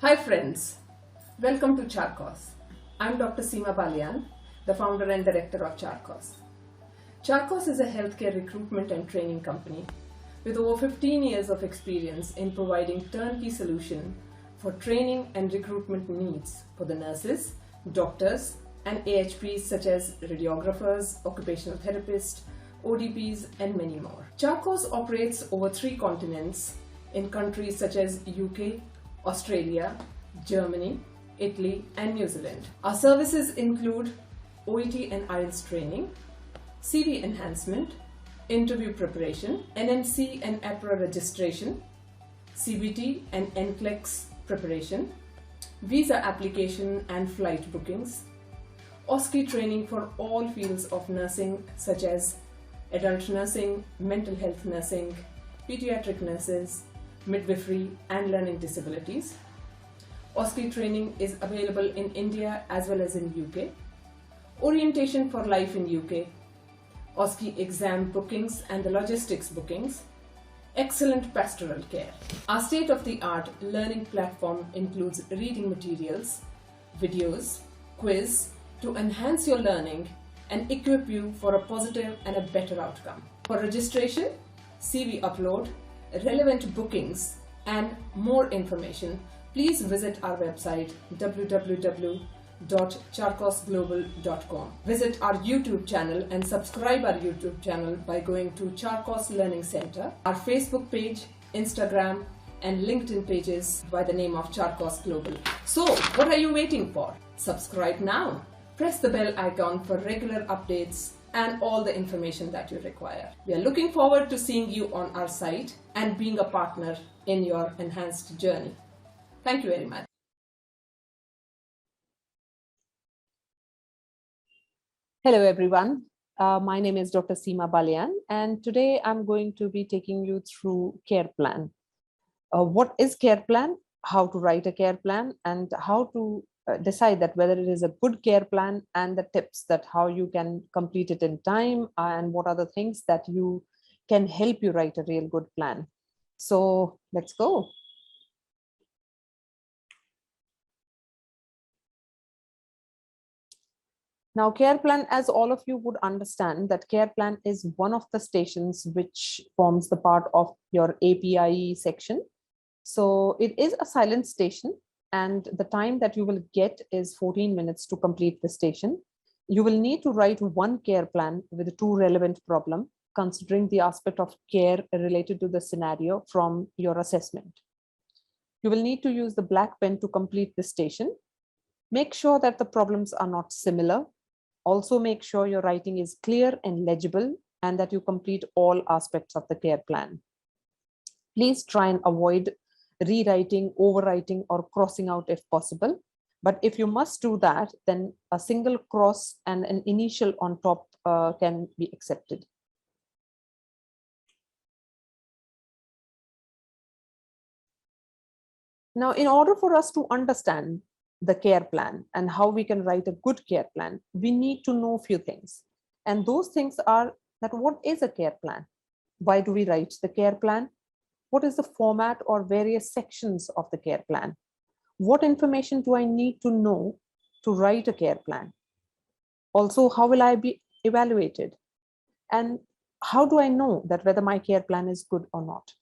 Hi friends, welcome to Charcos. I'm Dr. Seema Balian, the founder and director of Charcos. Charcos is a healthcare recruitment and training company with over 15 years of experience in providing turnkey solution for training and recruitment needs for the nurses, doctors, and AHPs such as radiographers, occupational therapists, ODPs, and many more. Charcos operates over 3 continents in countries such as UK, Australia, Germany, Italy, and New Zealand. Our services include OET and IELTS training, CV enhancement, interview preparation, NMC and APRA registration, CBT and NCLEX preparation, visa application and flight bookings, OSCE training for all fields of nursing such as adult nursing, mental health nursing, pediatric nurses, midwifery, and learning disabilities. OSCE training is available in India as well as in UK. Orientation for life in UK. OSCE exam bookings and the logistics bookings. Excellent pastoral care. Our state-of-the-art learning platform includes reading materials, videos, quiz to enhance your learning and equip you for a positive and a better outcome. For registration, CV upload, relevant bookings, and more information, please visit our website www.charkosglobal.com. Visit our YouTube channel and subscribe our YouTube channel by going to Charcos Learning Center, our Facebook page, Instagram, and LinkedIn pages by the name of Charcos Global. So, what are you waiting for? Subscribe now. Press the bell icon for regular updates and all the information that you require. We are looking forward to seeing you on our site and being a partner in your enhanced journey. Thank you very much. Hello, everyone. My name is Dr. Seema Balian, and today I'm going to be taking you through care plan. What is care plan, how to write a care plan, and how to decide that whether it is a good care plan, and the tips that how you can complete it in time, and what are the things that you can help you write a real good plan. So let's go. Now, care plan, as all of you would understand, that care plan is one of the stations which forms the part of your API section. So it is a silent station, and the time that you will get is 14 minutes to complete the station. You will need to write one care plan with 2 relevant problems, considering the aspect of care related to the scenario from your assessment. You will need to use the black pen to complete the station. Make sure that the problems are not similar. Also make sure your writing is clear and legible and that you complete all aspects of the care plan. Please try and avoid rewriting, overwriting, or crossing out if possible. But if you must do that, then a single cross and an initial on top can be accepted. Now, in order for us to understand the care plan and how we can write a good care plan, we need to know a few things. And those things are that what is a care plan? Why do we write the care plan? What is the format or various sections of the care plan? What information do I need to know to write a care plan? Also, how will I be evaluated? And how do I know that whether my care plan is good or not?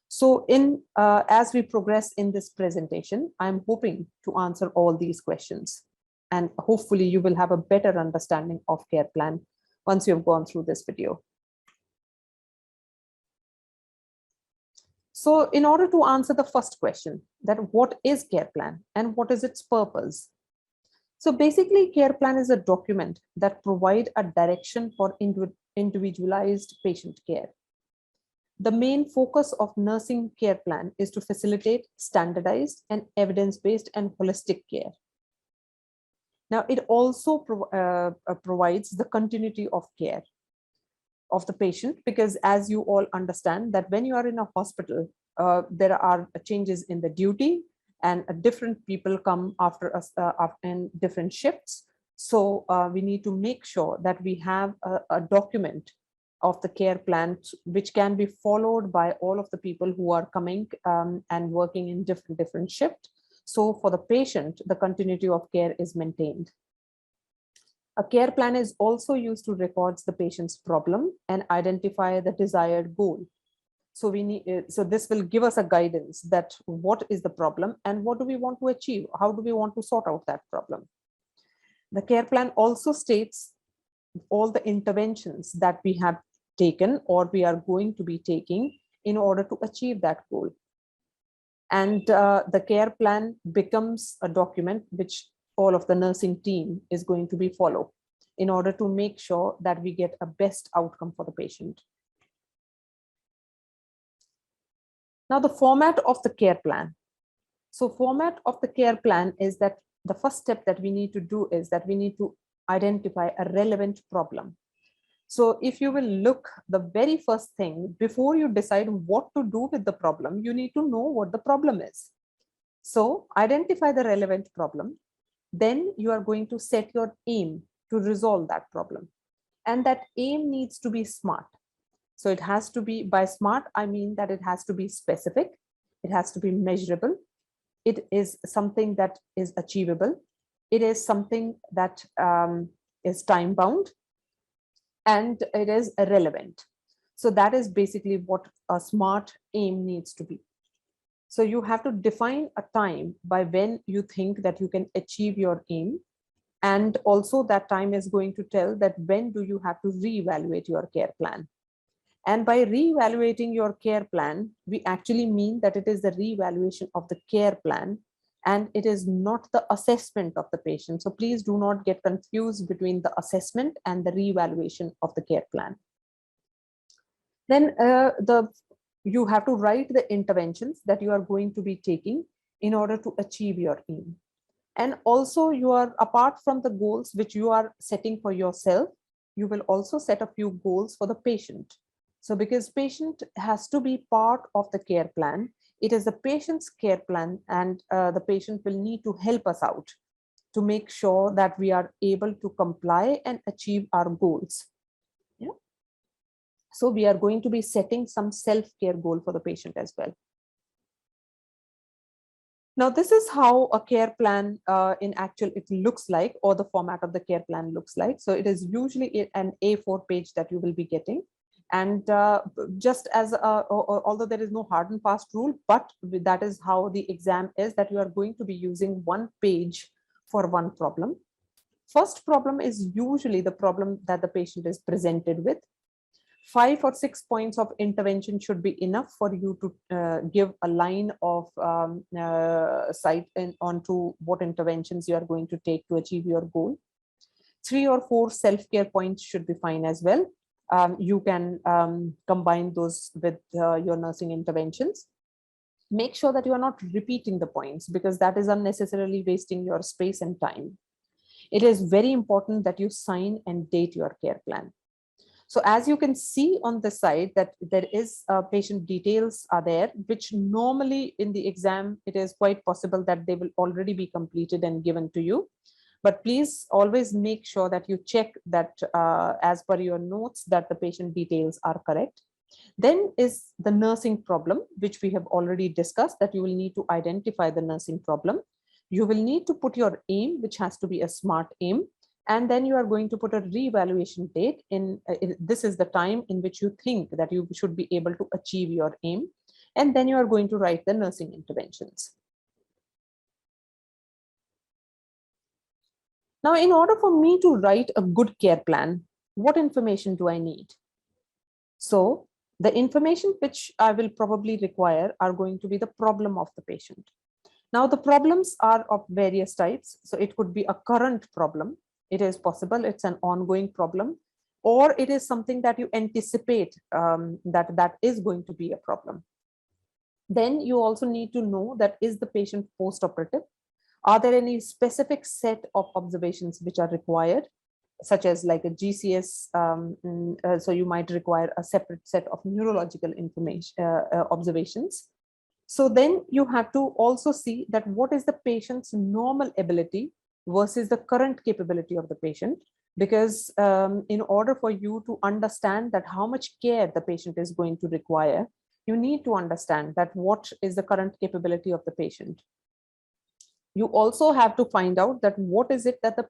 So as we progress in this presentation, I'm hoping to answer all these questions. And hopefully you will have a better understanding of care plan once you've gone through this video. So in order to answer the first question, that what is care plan and what is its purpose? So basically, care plan is a document that provides a direction for individualized patient care. The main focus of nursing care plan is to facilitate standardized and evidence-based and holistic care. Now, it also provides the continuity of care of the patient, because as you all understand that when you are in a hospital, there are changes in the duty and different people come after us in different shifts. So we need to make sure that we have a document of the care plan, which can be followed by all of the people who are coming and working in different shifts. So for the patient, the continuity of care is maintained. A care plan is also used to record the patient's problem and identify the desired goal. So so this will give us a guidance that what is the problem and what do we want to achieve? How do we want to sort out that problem? The care plan also states all the interventions that we have taken or we are going to be taking in order to achieve that goal. And the care plan becomes a document which all of the nursing team is going to be followed in order to make sure that we get a best outcome for the patient. Now, the format of the care plan. So format of the care plan is that the first step that we need to do is that we need to identify a relevant problem. So if you will look, the very first thing before you decide what to do with the problem, you need to know what the problem is. So identify the relevant problem. Then you are going to set your aim to resolve that problem. And that aim needs to be SMART. So it has to be, by SMART, I mean that it has to be specific. It has to be measurable. It is something that is achievable. It is something that is time bound. And it is relevant. So that is basically what a SMART aim needs to be. So you have to define a time by when you think that you can achieve your aim. And also that time is going to tell that when do you have to reevaluate your care plan. And by reevaluating your care plan, we actually mean that it is the reevaluation of the care plan and it is not the assessment of the patient. So please do not get confused between the assessment and the reevaluation of the care plan. Then you have to write the interventions that you are going to be taking in order to achieve your aim. And also you are, apart from the goals which you are setting for yourself, you will also set a few goals for the patient. So because patient has to be part of the care plan, it is the patient's care plan and the patient will need to help us out to make sure that we are able to comply and achieve our goals. Yeah. So we are going to be setting some self-care goal for the patient as well. Now, this is how a care plan in actual it looks like, or the format of the care plan looks like. So it is usually an A4 page that you will be getting. And just as although there is no hard and fast rule, but that is how the exam is, that you are going to be using one page for one problem. First problem is usually the problem that the patient is presented with. 5 or 6 points of intervention should be enough for you to give a line of sight onto what interventions you are going to take to achieve your goal. 3 or 4 self-care points should be fine as well. You can combine those with your nursing interventions. Make sure that you are not repeating the points because that is unnecessarily wasting your space and time. It is very important that you sign and date your care plan. So as you can see on the side that there is patient details are there, which normally in the exam, it is quite possible that they will already be completed and given to you. But please always make sure that you check that as per your notes that the patient details are correct. Then is the nursing problem, which we have already discussed, that you will need to identify the nursing problem. You will need to put your aim, which has to be a SMART aim. And then you are going to put a reevaluation date this is the time in which you think that you should be able to achieve your aim. And then you are going to write the nursing interventions. Now, in order for me to write a good care plan, what information do I need? So the information which I will probably require are going to be the problem of the patient. Now, the problems are of various types. So it could be a current problem. It is possible it's an ongoing problem, or it is something that you anticipate that is going to be a problem. Then you also need to know that is the patient post-operative? Are there any specific set of observations which are required, such as like a GCS? So you might require a separate set of neurological information observations. So then you have to also see that what is the patient's normal ability versus the current capability of the patient. Because in order for you to understand that how much care the patient is going to require, you need to understand that what is the current capability of the patient. You also have to find out that what is it that the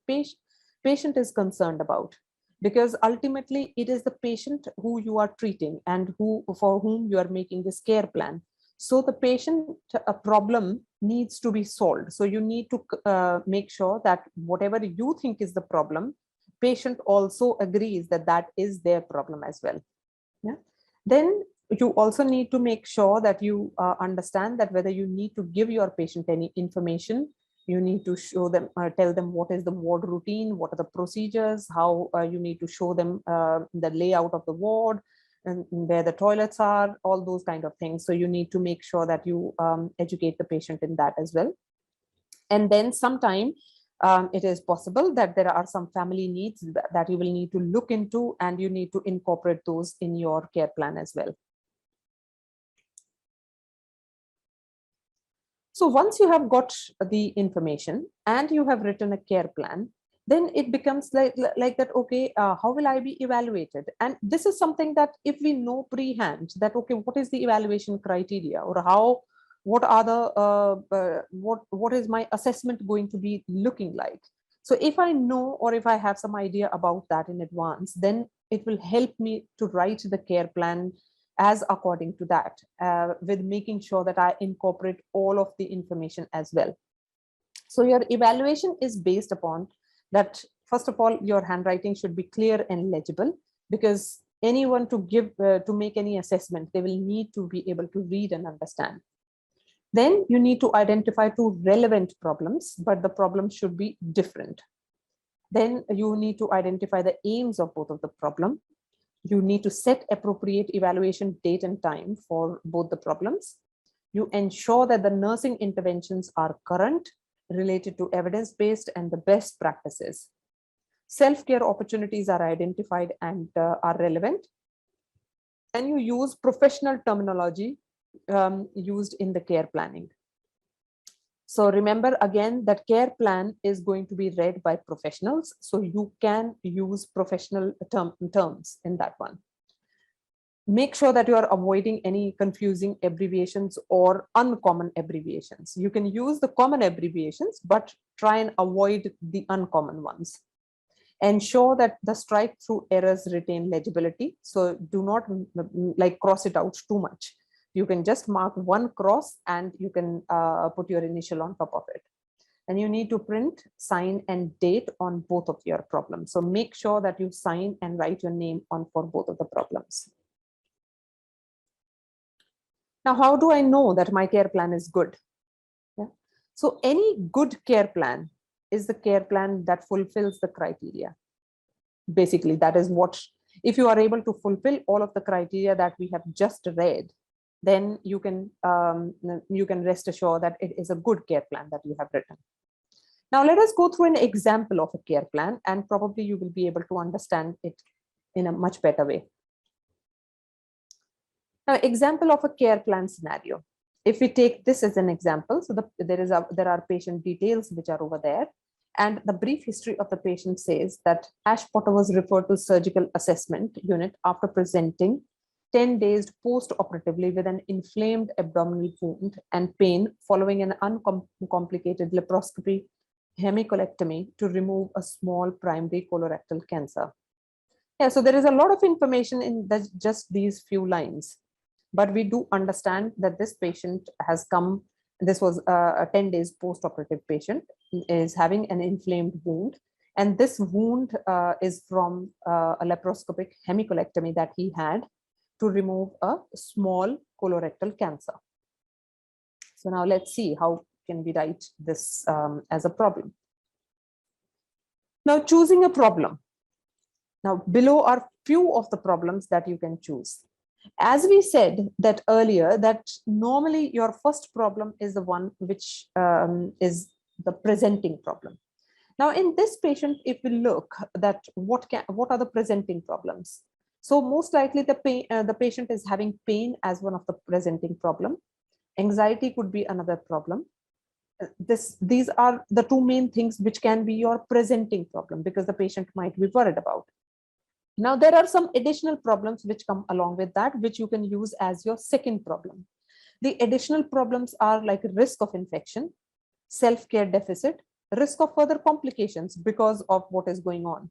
patient is concerned about, because ultimately it is the patient who you are treating and for whom you are making this care plan. So the patient problem needs to be solved. So you need to make sure that whatever you think is the problem, patient also agrees that that is their problem as well. Yeah. Then you also need to make sure that you understand that whether you need to give your patient any information. You need to show them, tell them what is the ward routine, what are the procedures, how you need to show them the layout of the ward, and where the toilets are, all those kind of things. So you need to make sure that you educate the patient in that as well. And then sometime it is possible that there are some family needs that you will need to look into, and you need to incorporate those in your care plan as well. So once you have got the information and you have written a care plan, then it becomes like that, okay, how will I be evaluated? And this is something that if we know pre-hand that, okay, what is the evaluation criteria, or what are the, what is my assessment going to be looking like? So if I know, or if I have some idea about that in advance, then it will help me to write the care plan as according to that, with making sure that I incorporate all of the information as well. So your evaluation is based upon that. First of all, your handwriting should be clear and legible, because anyone to make any assessment, they will need to be able to read and understand. Then you need to identify two relevant problems, but the problems should be different. Then you need to identify the aims of both of the problem. You need to set appropriate evaluation date and time for both the problems. You ensure that the nursing interventions are current, related to evidence-based and the best practices. Self-care opportunities are identified and are relevant. And you use professional terminology used in the care planning. So remember again that care plan is going to be read by professionals. So you can use professional terms in that one. Make sure that you are avoiding any confusing abbreviations or uncommon abbreviations. You can use the common abbreviations, but try and avoid the uncommon ones. Ensure that the strike through errors retain legibility. So do not like cross it out too much. You can just mark one cross and you can put your initial on top of it. And you need to print, sign, and date on both of your problems. So make sure that you sign and write your name on for both of the problems. Now, how do I know that my care plan is good? Yeah. So any good care plan is the care plan that fulfills the criteria. Basically, that is what, if you are able to fulfill all of the criteria that we have just read, then you can rest assured that it is a good care plan that you have written. Now, let us go through an example of a care plan, and probably you will be able to understand it in a much better way. Now, example of a care plan scenario. If we take this as an example, so there are patient details which are over there, and the brief history of the patient says that Ash Potter was referred to surgical assessment unit after presenting 10 days post-operatively with an inflamed abdominal wound and pain following an uncomplicated laparoscopy hemicolectomy to remove a small primary colorectal cancer. Yeah, so there is a lot of information in just these few lines, but we do understand that this patient has come, this was a 10 days post-operative patient, is having an inflamed wound. And this wound is from a laparoscopic hemicolectomy that he had to remove a small colorectal cancer. So now let's see how can we write this as a problem. Now, choosing a problem. Now, below are few of the problems that you can choose. As we said that earlier, that normally your first problem is the one which is the presenting problem. Now, in this patient, if we look that what are the presenting problems? So most likely the patient is having pain as one of the presenting problem. Anxiety could be another problem. These are the two main things which can be your presenting problem, because the patient might be worried about. Now, there are some additional problems which come along with that, which you can use as your second problem. The additional problems are like risk of infection, self-care deficit, risk of further complications because of what is going on.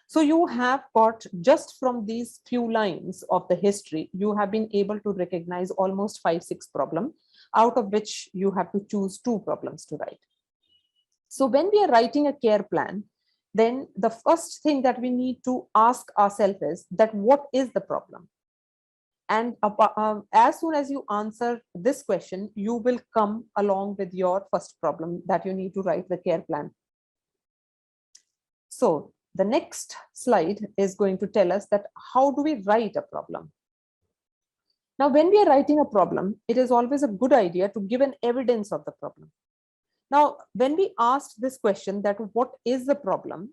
So you have got, just from these few lines of the history, you have been able to recognize almost 5-6 problems, out of which you have to choose 2 problems to write. So when we are writing a care plan, then the first thing that we need to ask ourselves is that what is the problem? And as soon as you answer this question, you will come along with your first problem that you need to write the care plan. So the next slide is going to tell us that how do we write a problem? Now, when we are writing a problem, it is always a good idea to give an evidence of the problem. Now, when we asked this question that what is the problem,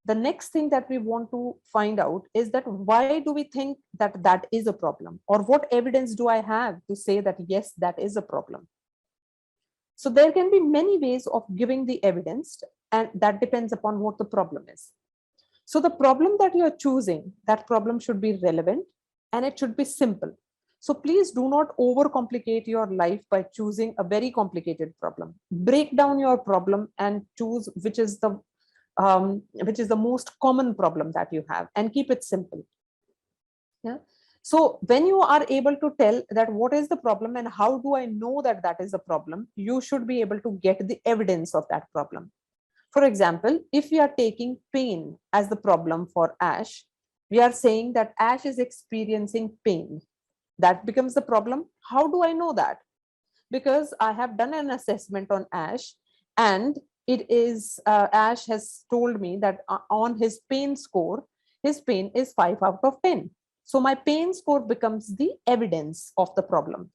the next thing that we want to find out is that why do we think that that is a problem, or what evidence do I have to say that yes, that is a problem? So there can be many ways of giving the evidence, and that depends upon what the problem is. So the problem that you are choosing, that problem should be relevant and it should be simple. So please do not overcomplicate your life by choosing a very complicated problem. Break down your problem and choose which is the most common problem that you have, and keep it simple. Yeah. So when you are able to tell that what is the problem and how do I know that that is a problem, you should be able to get the evidence of that problem. For example, if we are taking pain as the problem for Ash, we are saying that Ash is experiencing pain. That becomes the problem. How do I know that? Because I have done an assessment on Ash, and it is Ash has told me that on his pain score, his pain is 5 out of 10. So my pain score becomes the evidence of the problem.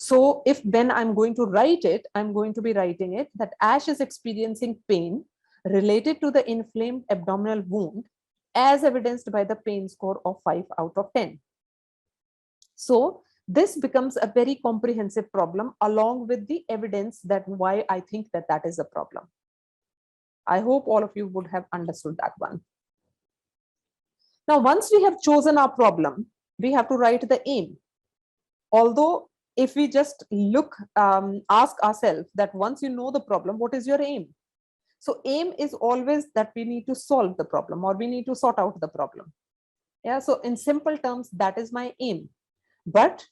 So if when I'm going to write it, I'm going to be writing it that Ash is experiencing pain related to the inflamed abdominal wound as evidenced by the pain score of 5 out of 10. So this becomes a very comprehensive problem along with the evidence that why I think that that is a problem. I hope all of you would have understood that one. Now, once we have chosen our problem, we have to write the aim. Although if we just ask ourselves that once you know the problem, what is your aim? So aim is always that we need to solve the problem or we need to sort out the problem. Yeah. So in simple terms, that is my aim, but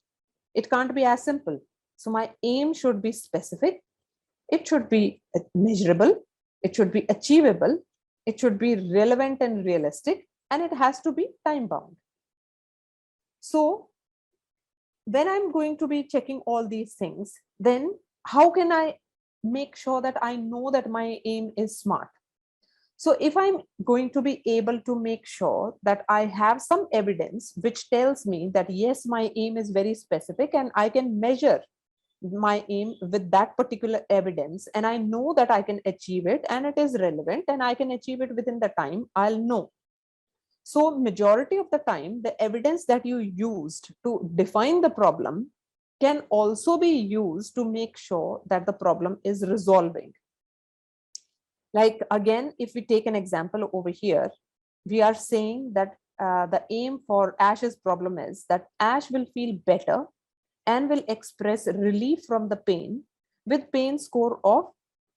it can't be as simple. So my aim should be specific. It should be measurable. It should be achievable. It should be relevant and realistic, and it has to be time bound. So when I'm going to be checking all these things, then how can I make sure that I know that my aim is smart? So if I'm going to be able to make sure that I have some evidence which tells me that yes, my aim is very specific and I can measure my aim with that particular evidence, and I know that I can achieve it and it is relevant and I can achieve it within the time, I'll know. So majority of the time, the evidence that you used to define the problem can also be used to make sure that the problem is resolving. Like again, if we take an example over here, we are saying that the aim for Ash's problem is that Ash will feel better and will express relief from the pain with pain score of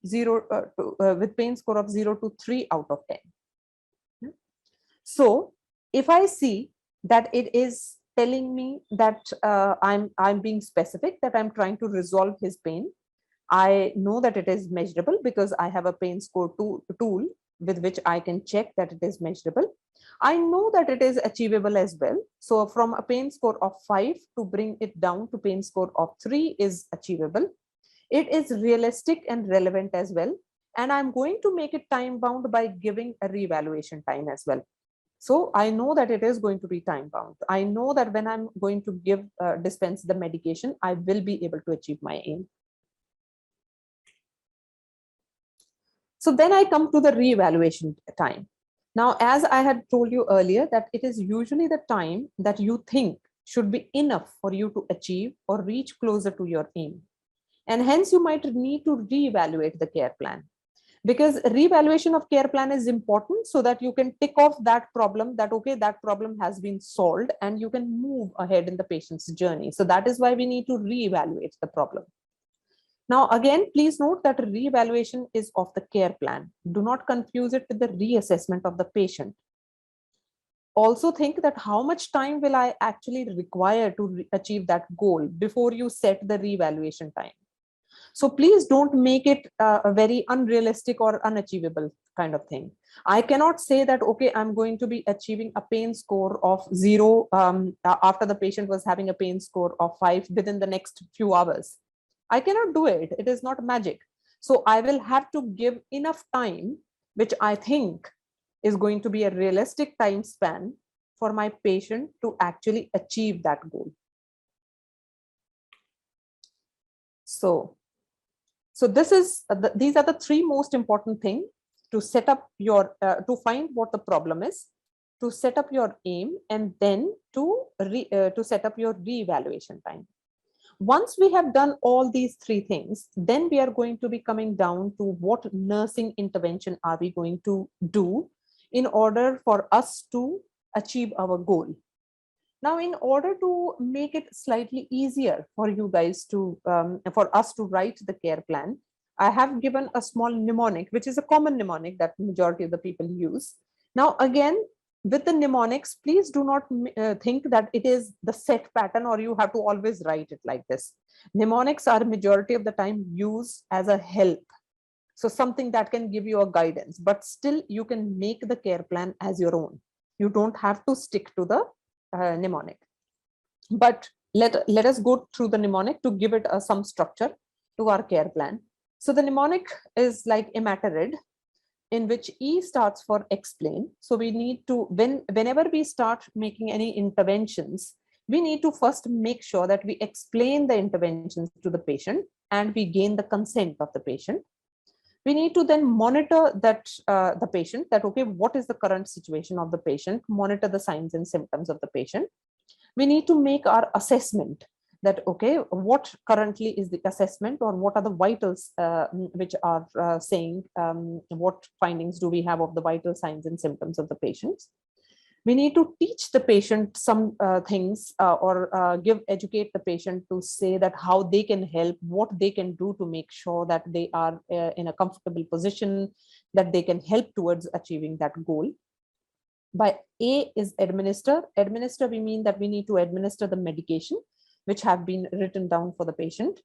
0 to 3 out of 10. So if I see that it is telling me that I'm being specific, that I'm trying to resolve his pain, I know that it is measurable because I have a pain score tool with which I can check that it is measurable. I know that it is achievable as well. So from a pain score of 5 to bring it down to pain score of 3 is achievable. It is realistic and relevant as well. And I'm going to make it time bound by giving a reevaluation time as well. So I know that it is going to be time bound. I know that when I'm going to dispense the medication, I will be able to achieve my aim. So then I come to the reevaluation time. Now, as I had told you earlier, that it is usually the time that you think should be enough for you to achieve or reach closer to your aim. And hence you might need to reevaluate the care plan, because reevaluation of care plan is important so that you can tick off that problem, that okay, that problem has been solved and you can move ahead in the patient's journey. So that is why we need to reevaluate the problem. Now, again, please note that reevaluation is of the care plan. Do not confuse it with the reassessment of the patient. Also think that how much time will I actually require to achieve that goal before you set the reevaluation time. So please don't make it a very unrealistic or unachievable kind of thing. I cannot say that, okay, I'm going to be achieving a pain score of 0 after the patient was having a pain score of 5 within the next few hours. I cannot do it. It is not magic. So I will have to give enough time, which I think is going to be a realistic time span for my patient to actually achieve that goal. So this is these are the 3 most important things to set up your to find what the problem is, to set up your aim, and then to set up your reevaluation time. Once we have done all these 3 things, then we are going to be coming down to what nursing intervention are we going to do in order for us to achieve our goal. Now, in order to make it slightly easier for you guys to, for us to write the care plan, I have given a small mnemonic, which is a common mnemonic that majority of the people use. Now, again, with the mnemonics, please do not think that it is the set pattern or you have to always write it like this. Mnemonics are majority of the time used as a help. So something that can give you a guidance, but still you can make the care plan as your own. You don't have to stick to the mnemonic. But let us go through the mnemonic to give it some structure to our care plan. So the mnemonic is like imatarid, in which E starts for explain. So we need to, whenever we start making any interventions, we need to first make sure that we explain the interventions to the patient and we gain the consent of the patient. We need to then monitor that the patient, that, okay, what is the current situation of the patient, monitor the signs and symptoms of the patient. We need to make our assessment that, okay, what currently is the assessment or what are the vitals which are saying what findings do we have of the vital signs and symptoms of the patients. We need to teach the patient some things or educate the patient to say that how they can help, what they can do to make sure that they are in a comfortable position, that they can help towards achieving that goal. By A is administer. Administer, we mean that we need to administer the medication which have been written down for the patient.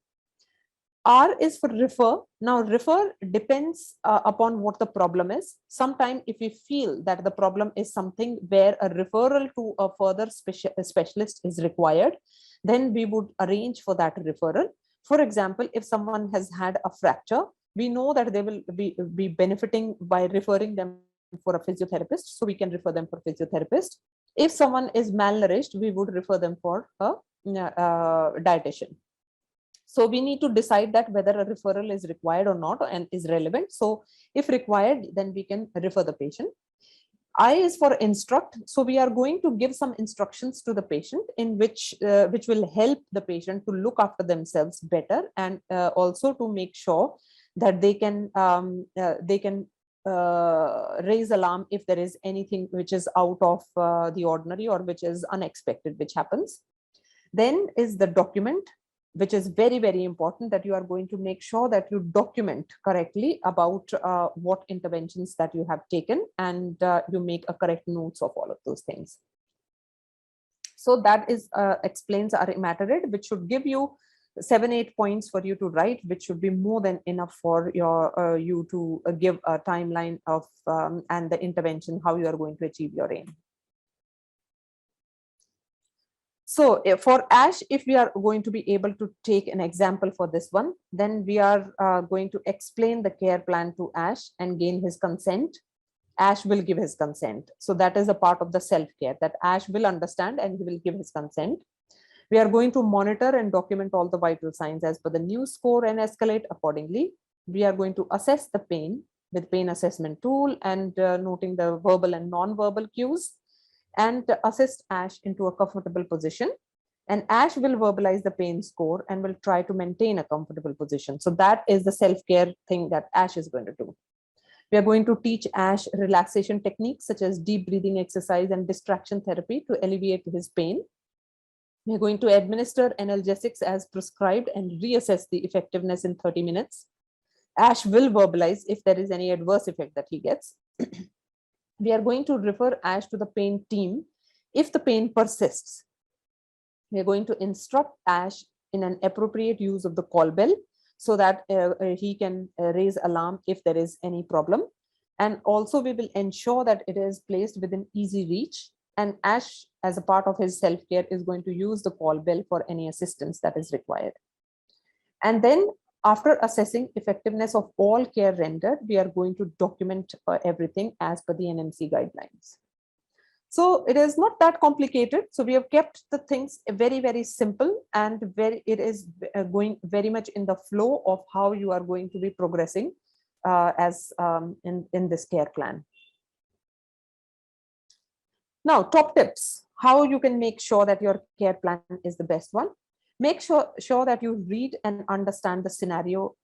R is for refer. Now, refer depends upon what the problem is. Sometimes if we feel that the problem is something where a referral to a further specialist is required, then we would arrange for that referral. For example, if someone has had a fracture, we know that they will be benefiting by referring them for a physiotherapist, so we can refer them for physiotherapist. If someone is malnourished, we would refer them for a dietitian. So we need to decide that whether a referral is required or not and is relevant. So if required, then we can refer the patient. I is for instruct. So we are going to give some instructions to the patient in which will help the patient to look after themselves better, and also to make sure that they can raise alarm if there is anything which is out of the ordinary or which is unexpected, which happens. Then is the document, which is very, very important, that you are going to make sure that you document correctly about what interventions that you have taken, and you make a correct notes of all of those things. So that is explains our imatarid, which should give you 7-8 points for you to write, which should be more than enough for your you to give a timeline of and the intervention, how you are going to achieve your aim. So for ASH, if we are going to be able to take an example for this one, then we are going to explain the care plan to ASH and gain his consent. ASH will give his consent. So that is a part of the self-care that ASH will understand and he will give his consent. We are going to monitor and document all the vital signs as per the new score and escalate accordingly. We are going to assess the pain with pain assessment tool and noting the verbal and non-verbal cues, and assist ASH into a comfortable position. And ASH will verbalize the pain score and will try to maintain a comfortable position. So that is the self-care thing that ASH is going to do. We are going to teach ASH relaxation techniques such as deep breathing exercise and distraction therapy to alleviate his pain. We're going to administer analgesics as prescribed and reassess the effectiveness in 30 minutes. Ash will verbalize if there is any adverse effect that he gets. We are going to refer Ash to the pain team if the pain persists. We are going to instruct Ash in an appropriate use of the call bell so that he can raise alarm if there is any problem. And also we will ensure that it is placed within easy reach. And Ash, as a part of his self-care, is going to use the call bell for any assistance that is required. And then after assessing effectiveness of all care rendered, we are going to document everything as per the NMC guidelines. So it is not that complicated. So we have kept the things very, very simple, and it is going very much in the flow of how you are going to be progressing in this care plan. Now, top tips, how you can make sure that your care plan is the best one. Make sure that you read and understand the scenario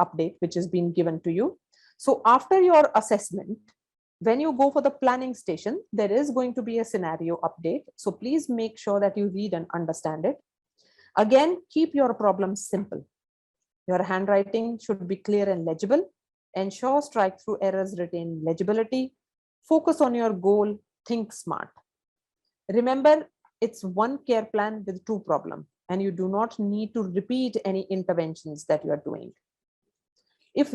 update which is being given to you. So after your assessment, when you go for the planning station, there is going to be a scenario update. So please make sure that you read and understand it. Again, keep your problems simple. Your handwriting should be clear and legible. Ensure strike-through errors retain legibility. Focus on your goal. Think smart. Remember, it's one care plan with two problems, and you do not need to repeat any interventions that you are doing. If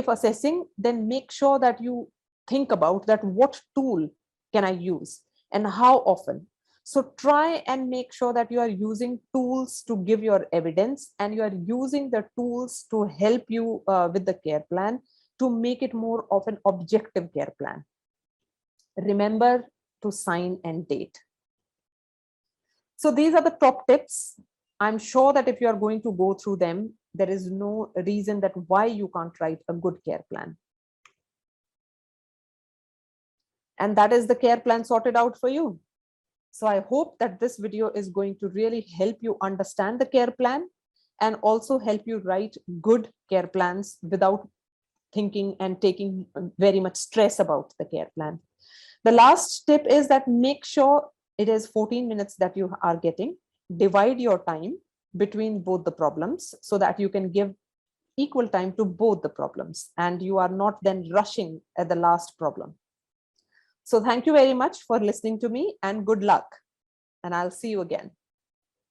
assessing, then make sure that you think about that what tool can I use and how often. So try and make sure that you are using tools to give your evidence, and you are using the tools to help you with the care plan to make it more of an objective care plan. Remember to sign and date. So these are the top tips. I'm sure that if you are going to go through them, there is no reason that why you can't write a good care plan. And that is the care plan sorted out for you. So I hope that this video is going to really help you understand the care plan and also help you write good care plans without thinking and taking very much stress about the care plan. The last tip is that make sure it is 14 minutes that you are getting. Divide your time between both the problems so that you can give equal time to both the problems and you are not then rushing at the last problem. So thank you very much for listening to me, and good luck. And I'll see you again.